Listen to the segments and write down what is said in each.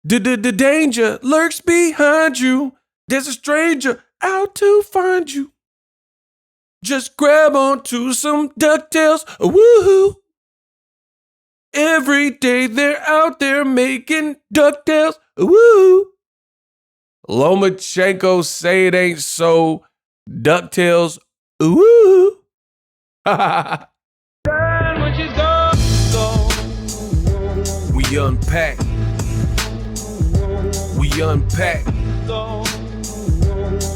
The danger lurks behind you. There's a stranger out to find you. Just grab onto some DuckTales, woohoo. Every day they're out there making DuckTales, woohoo. Lomachenko say it ain't so, DuckTales, woohoo. We unpack. We unpack.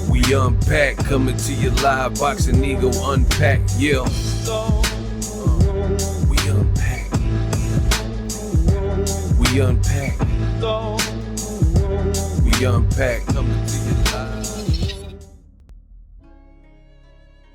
We unpack. Coming to you live, Boxing Ego unpack. Yeah. We unpack. We unpack. We unpack. Coming to you live.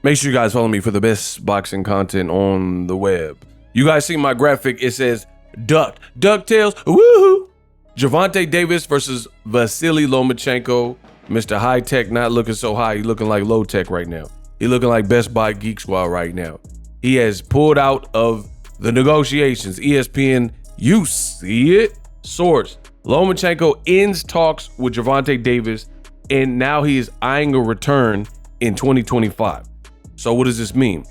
Make sure you guys follow me for the best boxing content on the web. You guys see my graphic? It says DuckTales, woohoo! Gervonta Davis versus Vasiliy Lomachenko. Mr. High Tech not looking so high. He looking like low tech right now. He looking like Best Buy Geek Squad right now. He has pulled out of the negotiations. ESPN, you see it? Source. Lomachenko ends talks with Gervonta Davis, and now he is eyeing a return in 2025. So what does this mean?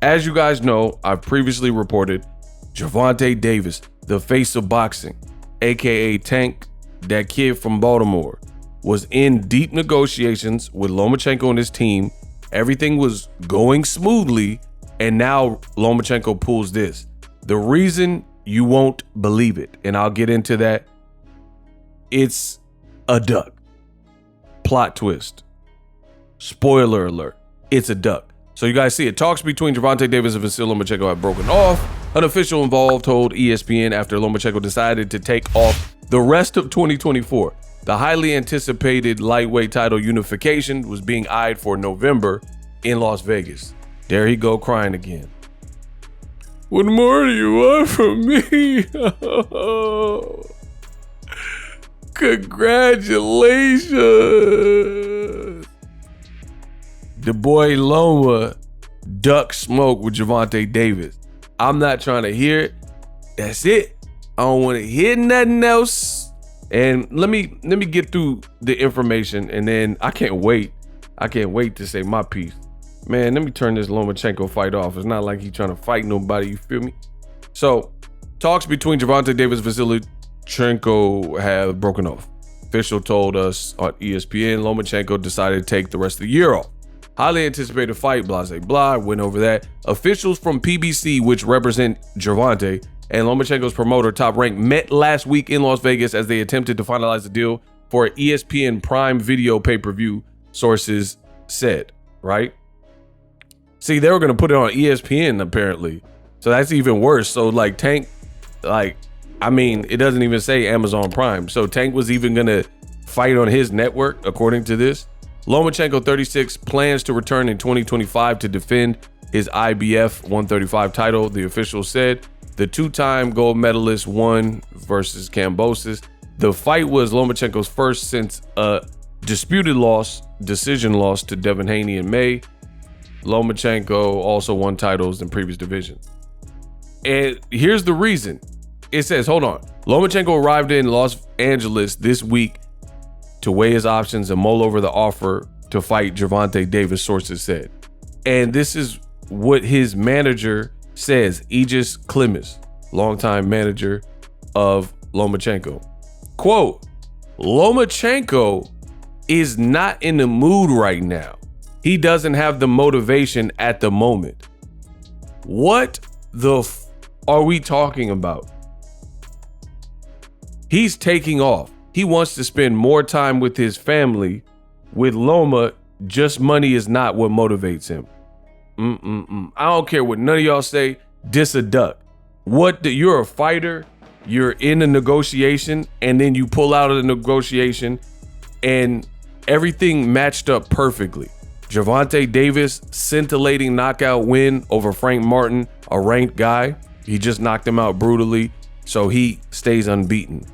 As you guys know, I've previously reported Gervonta Davis, the face of boxing, aka Tank, that kid from Baltimore, was in deep negotiations with Lomachenko and his team. Everything was going smoothly, and now Lomachenko pulls this. The reason you won't believe it, and I'll get into that, it's a duck. Plot twist. Spoiler alert, it's a duck. So you guys see it. Talks between Gervonta Davis and Vasiliy Lomachenko have broken off. An official involved told ESPN after Lomachenko decided to take off the rest of 2024. The highly anticipated lightweight title unification was being eyed for November in Las Vegas. There he go crying again. What more do you want from me? Congratulations. The boy Loma duck smoke with Gervonta Davis. I'm not trying to hear it. That's it. I don't want to hear nothing else. And let me get through the information, and then I can't wait to say my piece. Man, let me turn this Lomachenko fight off. It's not like he's trying to fight nobody, you feel me? So, talks between Gervonta Davis and Vasiliy Lomachenko have broken off. Official told us on ESPN Lomachenko decided to take the rest of the year off. Highly anticipated fight, blah, blah, blah, went over that. Officials from PBC, which represent Gervonta, and Lomachenko's promoter, Top Rank, met last week in Las Vegas as they attempted to finalize the deal for an ESPN Prime Video pay-per-view, sources said, right? See, they were going to put it on ESPN, apparently. So that's even worse. So, like, Tank, it doesn't even say Amazon Prime. So Tank was even going to fight on his network, according to this. Lomachenko, 36, plans to return in 2025 to defend his IBF 135 title, the official said. The two-time gold medalist won versus Kambosos. The fight was Lomachenko's first since a disputed decision loss to Devin Haney in May. Lomachenko also won titles in previous divisions. And here's the reason. It says, hold on. Lomachenko arrived in Los Angeles this week to weigh his options and mull over the offer to fight Gervonta Davis, sources said. And this is what his manager says, Aegis Klimas, longtime manager of Lomachenko. Quote, Lomachenko is not in the mood right now. He doesn't have the motivation at the moment. What the are we talking about? He's taking off. He wants to spend more time with his family. With Loma, just money is not what motivates him. I don't care what none of y'all say. This a duck. You're a fighter. You're in a negotiation, and then you pull out of the negotiation, and everything matched up perfectly. Gervonta Davis, scintillating knockout win over Frank Martin, a ranked guy. He just knocked him out brutally, so he stays unbeaten.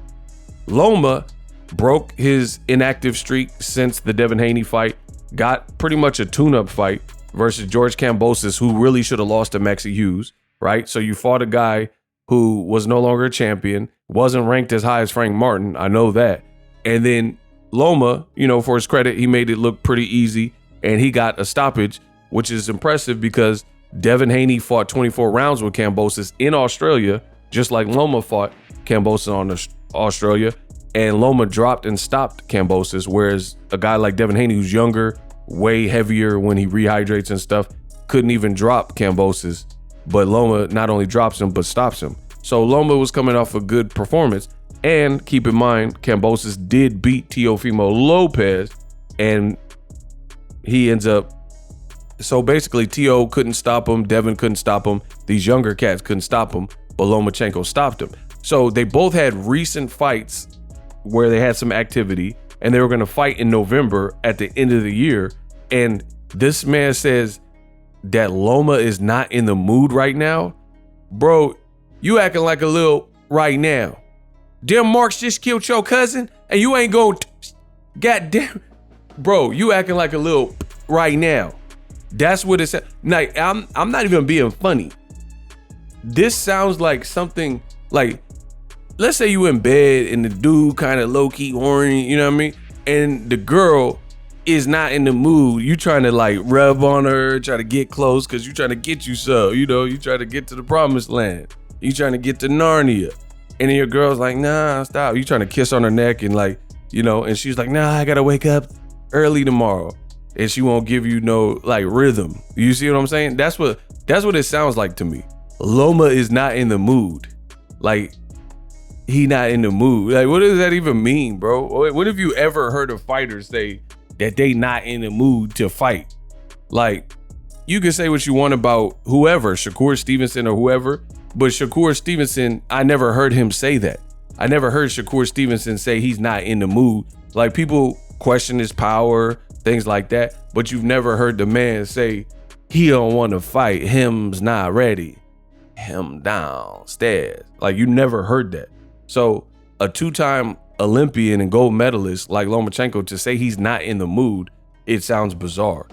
Loma broke his inactive streak since the Devin Haney fight, got pretty much a tune-up fight versus George Kambosos, who really should have lost to Maxie Hughes, right? So you fought a guy who was no longer a champion, wasn't ranked as high as Frank Martin. I know that. And then Loma, for his credit, he made it look pretty easy and he got a stoppage, which is impressive because Devin Haney fought 24 rounds with Kambosos in Australia, just like Loma fought Kambosos on Australia. And Loma dropped and stopped Kambosos, whereas a guy like Devin Haney, who's younger, way heavier when he rehydrates and stuff, couldn't even drop Kambosos. But Loma not only drops him, but stops him. So Loma was coming off a good performance. And keep in mind, Kambosos did beat Teofimo Lopez, and he ends up. So basically, Teo couldn't stop him. Devin couldn't stop him. These younger cats couldn't stop him, but Lomachenko stopped him. So they both had recent fights where they had some activity, and they were going to fight in November at the end of the year. And this man says that Loma is not in the mood right now. Bro, you acting like a little right now. Them marks just killed your cousin, and you ain't going to, goddamn. Bro, you acting like a little right now. That's what it's, like, I'm not even being funny. This sounds like something like, let's say you in bed and the dude kind of low-key horny, you know what I mean? And the girl is not in the mood. You trying to like rub on her, try to get close because you trying to get you some, you try to get to the promised land. You trying to get to Narnia. And then your girl's like, nah, stop. You trying to kiss on her neck and like, and she's like, nah, I gotta wake up early tomorrow. And she won't give you no like rhythm. You see what I'm saying? That's what it sounds like to me. Loma is not in the mood. Like, he not in the mood. Like, what does that even mean, bro? What have you ever heard a fighter say that they not in the mood to fight? Like, you can say what you want about whoever, Shakur Stevenson or whoever, but Shakur Stevenson, I never heard him say that. I never heard Shakur Stevenson say he's not in the mood. Like, people question his power, things like that, but you've never heard the man say he don't want to fight, him's not ready, him downstairs. Like, you never heard that. So a two-time Olympian and gold medalist like Lomachenko, to say he's not in the mood, it sounds bizarre.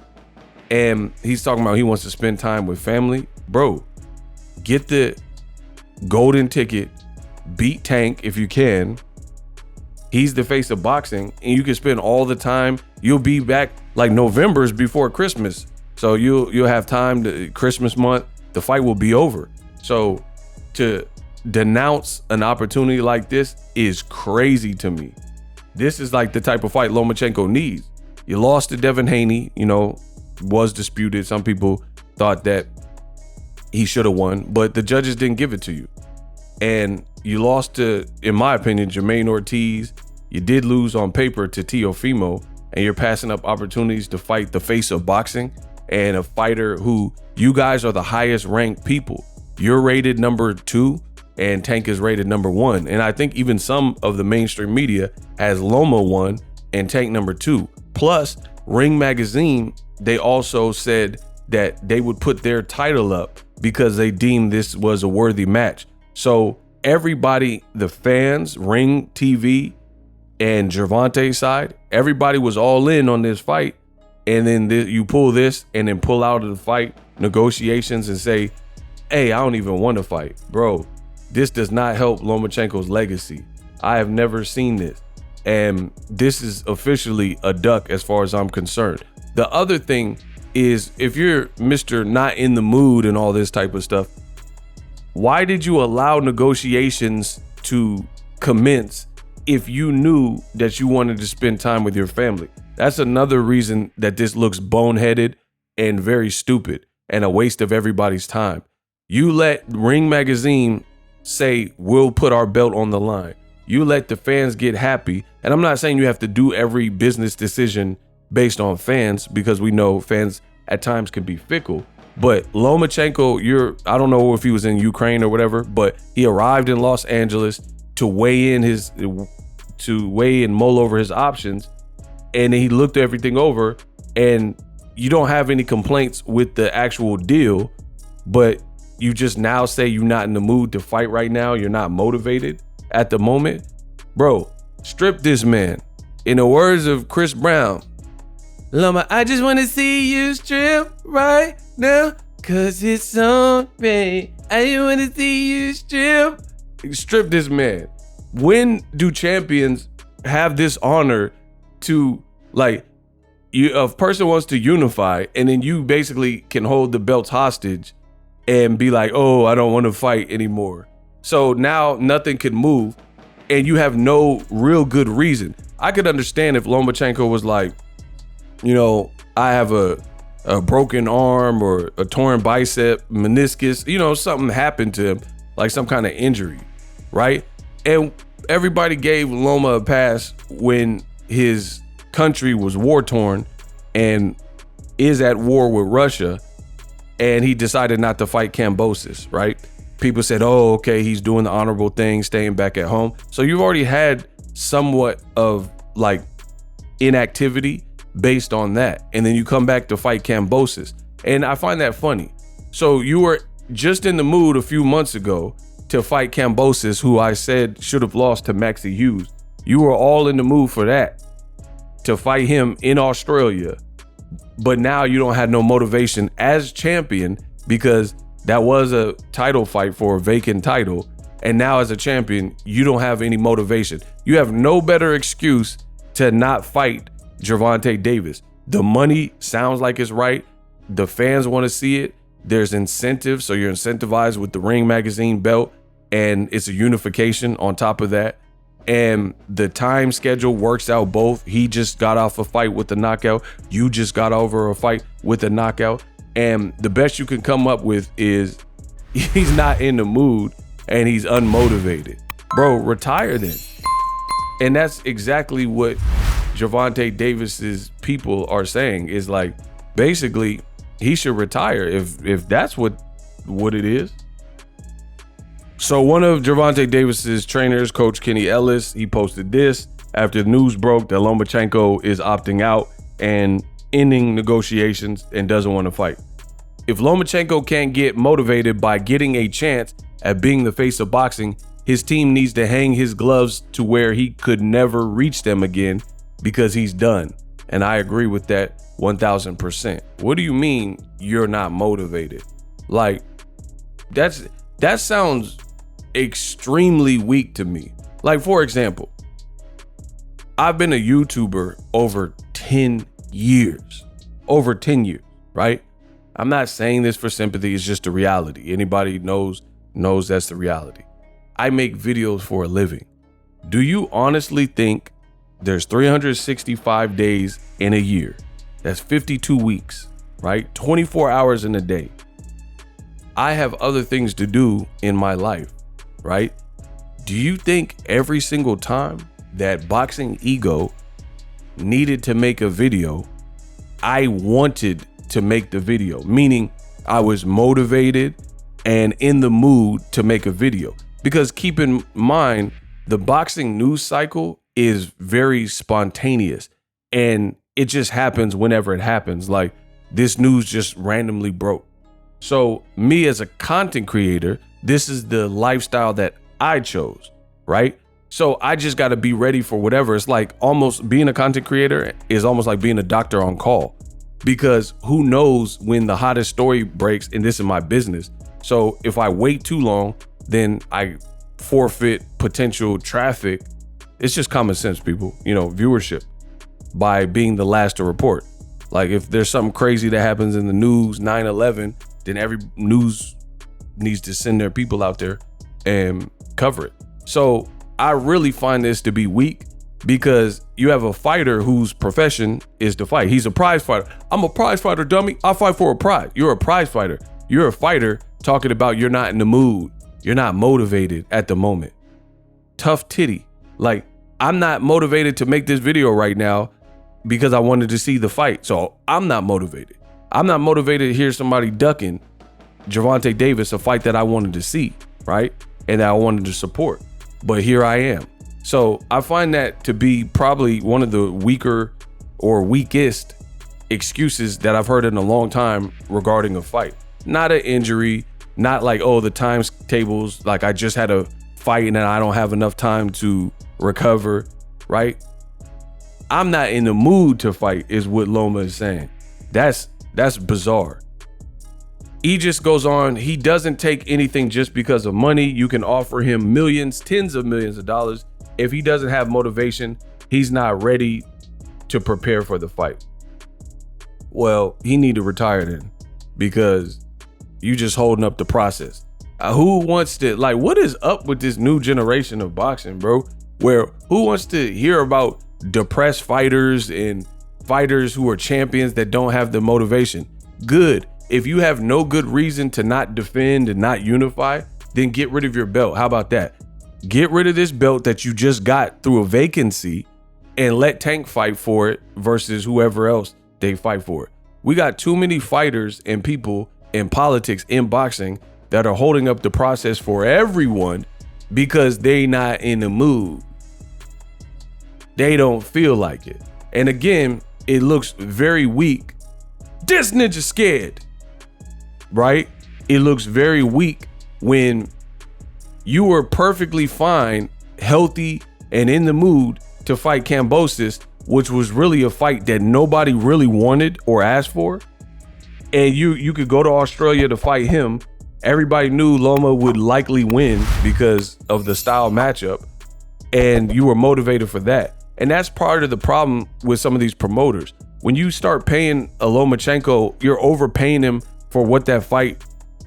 And he's talking about he wants to spend time with family. Bro, get the golden ticket, beat Tank if you can. He's the face of boxing, and you can spend all the time. You'll be back, like, November's before Christmas. So you'll have time to Christmas month, the fight will be over. So to denounce an opportunity like this is crazy to me. This is like the type of fight Lomachenko needs. You lost to Devin Haney, was disputed. Some people thought that he should have won, but the judges didn't give it to you. And you lost to, in my opinion, Jermaine Ortiz. You did lose on paper to Teofimo, and you're passing up opportunities to fight the face of boxing and a fighter who, you guys are the highest ranked people. You're rated number 2 and Tank is rated number 1. And I think even some of the mainstream media has Loma 1 and Tank number 2. Plus, Ring Magazine, they also said that they would put their title up because they deemed this was a worthy match. So everybody, the fans, Ring TV, and Gervonta's side, everybody was all in on this fight. And then you pull this and then pull out of the fight negotiations and say, hey, I don't even want to fight. Bro, this does not help Lomachenko's legacy. I have never seen this. And this is officially a duck as far as I'm concerned. The other thing is, if you're Mr. not in the mood and all this type of stuff, why did you allow negotiations to commence if you knew that you wanted to spend time with your family? That's another reason that this looks boneheaded and very stupid and a waste of everybody's time. You let Ring Magazine say, we'll put our belt on the line. You let the fans get happy. And I'm not saying you have to do every business decision based on fans, because we know fans at times can be fickle. But Lomachenko, I don't know if he was in Ukraine or whatever, but he arrived in Los Angeles to weigh in mull over his options. And he looked everything over, and you don't have any complaints with the actual deal, but you just now say you're not in the mood to fight right now. You're not motivated at the moment. Bro, strip this man. In the words of Chris Brown, Loma, I just want to see you strip right now, cause it's on me. I want to see you strip. Strip this man. When do champions have this honor to, like, a person wants to unify and then you basically can hold the belts hostage and be like, oh, I don't want to fight anymore. So now nothing can move and you have no real good reason. I could understand if Lomachenko was like, you know, I have a broken arm or a torn bicep, meniscus, you know, something happened to him, like some kind of injury, right? And everybody gave Loma a pass when his country was war-torn and is at war with Russia, and he decided not to fight Kambosos, right? People said, oh, okay, he's doing the honorable thing, staying back at home. So you've already had somewhat of like inactivity based on that. And then you come back to fight Kambosos. And I find that funny. So you were just in the mood a few months ago to fight Kambosos, who I said should have lost to Maxie Hughes. You were all in the mood for that, to fight him in Australia. But now you don't have no motivation as champion because that was a title fight for a vacant title. And now as a champion, you don't have any motivation. You have no better excuse to not fight Gervonta Davis. The money sounds like it's right. The fans want to see it. There's incentives. So you're incentivized with the Ring Magazine belt, and it's a unification on top of that. And the time schedule works out both. He just got off a fight with a knockout. You just got over a fight with a knockout. And the best you can come up with is he's not in the mood and he's unmotivated. Bro, retire then. And that's exactly what Gervonta Davis's people are saying, is like, basically he should retire if that's what it is. So one of Gervonta Davis's trainers, Coach Kenny Ellis, he posted this after the news broke that Lomachenko is opting out and ending negotiations and doesn't want to fight. If Lomachenko can't get motivated by getting a chance at being the face of boxing, his team needs to hang his gloves to where he could never reach them again because he's done. And I agree with that 1000%. What do you mean you're not motivated? Like, that sounds extremely weak to me. Like, for example, I've been a YouTuber over 10 years, right? I'm not saying this for sympathy. It's just a reality. Anybody knows that's the reality. I make videos for a living. Do you honestly think there's 365 days in a year? That's 52 weeks, right? 24 hours in a day. I have other things to do in my life, right? Do you think every single time that Boxing Ego needed to make a video, I wanted to make the video? Meaning I was motivated and in the mood to make a video. Because keep in mind, the boxing news cycle is very spontaneous and it just happens whenever it happens. Like, this news just randomly broke. So me as a content creator, this is the lifestyle that I chose, right? So I just got to be ready for whatever. It's like almost being a content creator is almost like being a doctor on call, because who knows when the hottest story breaks, and this is my business. So if I wait too long, then I forfeit potential traffic. It's just common sense, people, viewership, by being the last to report. Like, if there's something crazy that happens in the news, 9/11, then every news needs to send their people out there and cover it. So I really find this to be weak, because you have a fighter whose profession is to fight. He's a prize fighter. I'm a prize fighter, dummy. I fight for a prize. You're a prize fighter. You're a fighter talking about you're not in the mood. You're not motivated at the moment. Tough titty. Like, I'm not motivated to make this video right now because I wanted to see the fight. So I'm not motivated. I'm not motivated to hear somebody ducking Gervonta Davis, a fight that I wanted to see, right? And that I wanted to support. But here I am. So I find that to be probably one of the weaker or weakest excuses that I've heard in a long time regarding a fight. Not an injury, not like, oh, the times tables, like I just had a fight and I don't have enough time to recover, right? I'm not in the mood to fight is what Loma is saying. That's bizarre. he just goes on. He doesn't take anything just because of money. You can offer him millions, tens of millions of dollars. If he doesn't have motivation, he's not ready to prepare for the fight. Well, he need to retire then, because you just holding up the process. Who wants to, like, what is up with this new generation of boxing, bro? Where who wants to hear about depressed fighters and fighters who are champions that don't have the motivation? Good. If you have no good reason to not defend and not unify, then get rid of your belt. How about that? Get rid of this belt that you just got through a vacancy and let Tank fight for it versus whoever else they fight for. We got too many fighters and people in politics in boxing that are holding up the process for everyone because they not in the mood. They don't feel like it. And again, it looks very weak. This ninja scared, right? It looks very weak when you were perfectly fine, healthy, and in the mood to fight Kambosos, which was really a fight that nobody really wanted or asked for. And you could go to Australia to fight him. Everybody knew Loma would likely win because of the style matchup, and you were motivated for that. And that's part of the problem with some of these promoters. When you start paying a Lomachenko, you're overpaying him for what that fight,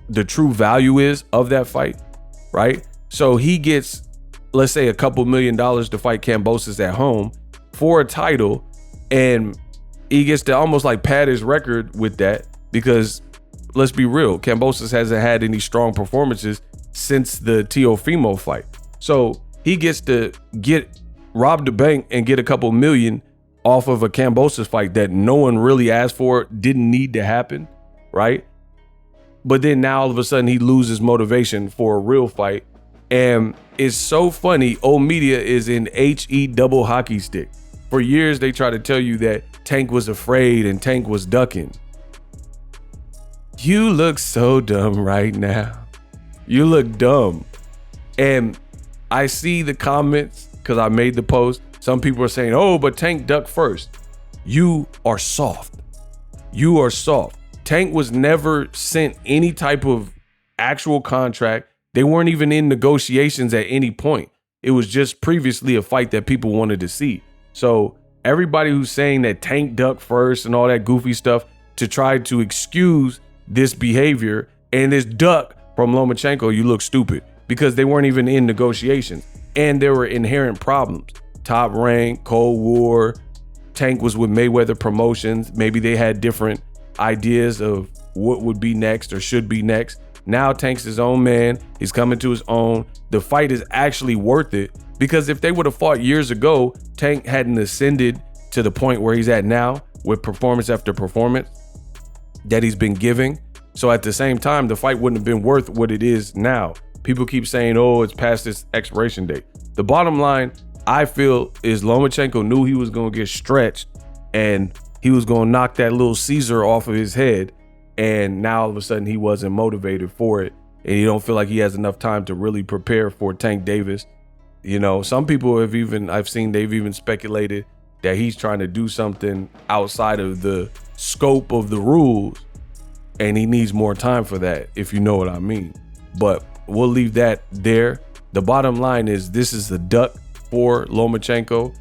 the true value is of that fight, right? So he gets, let's say, a couple $1 million to fight Kambosos at home for a title, and he gets to almost like pad his record with that, because let's be real, Kambosos hasn't had any strong performances since the Teofimo fight. So he gets to rob the bank and get a couple million off of a Kambosos fight that no one really asked for, didn't need to happen, right? But then now all of a sudden he loses motivation for a real fight. And it's so funny, old media is in HE double hockey stick. For years, they try to tell you that Tank was afraid and Tank was ducking. You look so dumb right now. You look dumb. And I see the comments because I made the post. Some people are saying, oh, but Tank ducked first. You are soft. You are soft. Tank was never sent any type of actual contract. They weren't even in negotiations at any point. It was just previously a fight that people wanted to see. So everybody who's saying that Tank ducked first and all that goofy stuff to try to excuse this behavior and this duck from Lomachenko, you look stupid, because they weren't even in negotiations and there were inherent problems. Top Rank, Cold War, Tank was with Mayweather Promotions. Maybe they had different ideas of what would be next or should be next. Now Tank's his own man. He's coming to his own. The fight is actually worth it, because if they would have fought years ago, Tank hadn't ascended to the point where he's at now with performance after performance that he's been giving. So at the same time, the fight wouldn't have been worth what it is now. People keep saying, oh, it's past its expiration date. The bottom line, I feel, is Lomachenko knew he was going to get stretched and he was going to knock that little Caesar off of his head. And now all of a sudden he wasn't motivated for it. And he don't feel like he has enough time to really prepare for Tank Davis. You know, some people have even, I've seen they've even speculated that he's trying to do something outside of the scope of the rules, and he needs more time for that, if you know what I mean. But we'll leave that there. The bottom line is this is a duck for Lomachenko,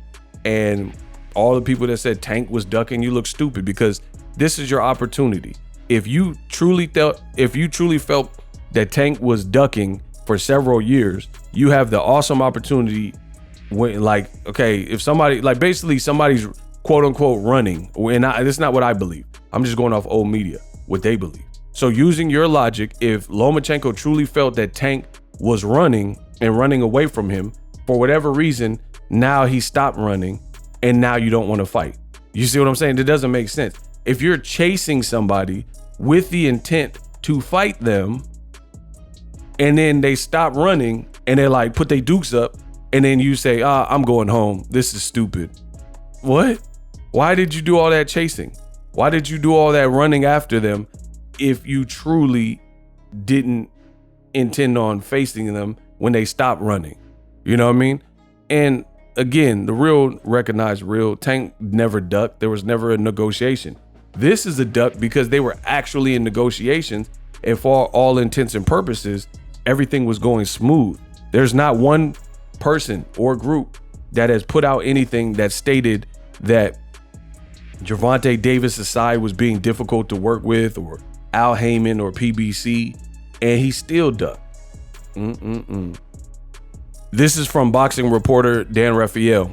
and all the people that said Tank was ducking, you look stupid, because this is your opportunity. If you truly felt that Tank was ducking for several years, you have the awesome opportunity when, like, okay, if somebody, like, basically somebody's quote unquote running, and that's not what I believe. I'm just going off old media, what they believe. So using your logic, if Lomachenko truly felt that Tank was running and running away from him for whatever reason, now he stopped running and now you don't want to fight. You see what I'm saying? It doesn't make sense. If you're chasing somebody with the intent to fight them, and then they stop running and they're like, put their dukes up, and then you say, I'm going home. This is stupid. What? Why did you do all that chasing? Why did you do all that running after them if you truly didn't intend on facing them when they stopped running? You know what I mean? And again, the real recognized real, Tank never ducked. There was never a negotiation. This is a duck because they were actually in negotiations And for all intents and purposes, everything was going smooth. There's not one person or group that has put out anything that stated that Gervonta Davis' side was being difficult to work with, or Al Heyman or PBC, and he still ducked. This is from boxing reporter Dan Raphael.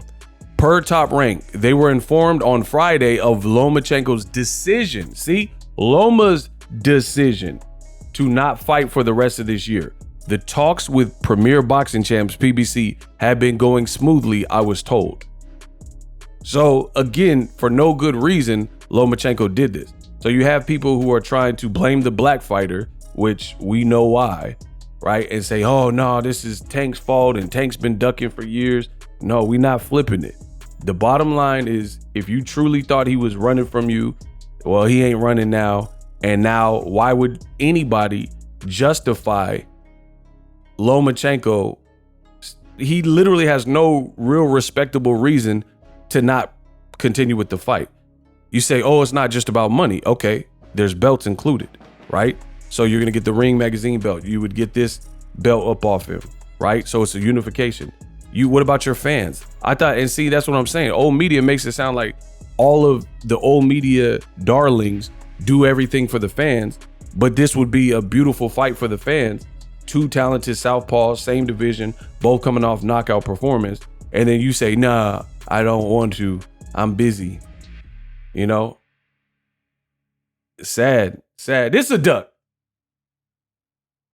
Per Top Rank, they were informed on Friday of Lomachenko's decision. See, Loma's decision to not fight for the rest of this year. The talks with Premier Boxing Champs PBC have been going smoothly, I was told. So again, for no good reason, Lomachenko did this. So you have people who are trying to blame the black fighter, which we know why, right? And say, oh no, this is Tank's fault and Tank's been ducking for years. No, we're not flipping it. The bottom line is, if you truly thought he was running from you, well, he ain't running now. And now why would anybody justify Lomachenko? He literally has no real respectable reason to not continue with the fight. You say, oh, it's not just about money. Okay, there's belts included, right? So you're gonna get the Ring Magazine belt. You would get this belt up off him, right? So it's a unification. What about your fans? I thought, and see, that's what I'm saying. Old media makes it sound like all of the old media darlings do everything for the fans, but this would be a beautiful fight for the fans. Two talented southpaws, same division, both coming off knockout performance. And then you say, nah, I don't want to. I'm busy. You know? Sad. This is a duck.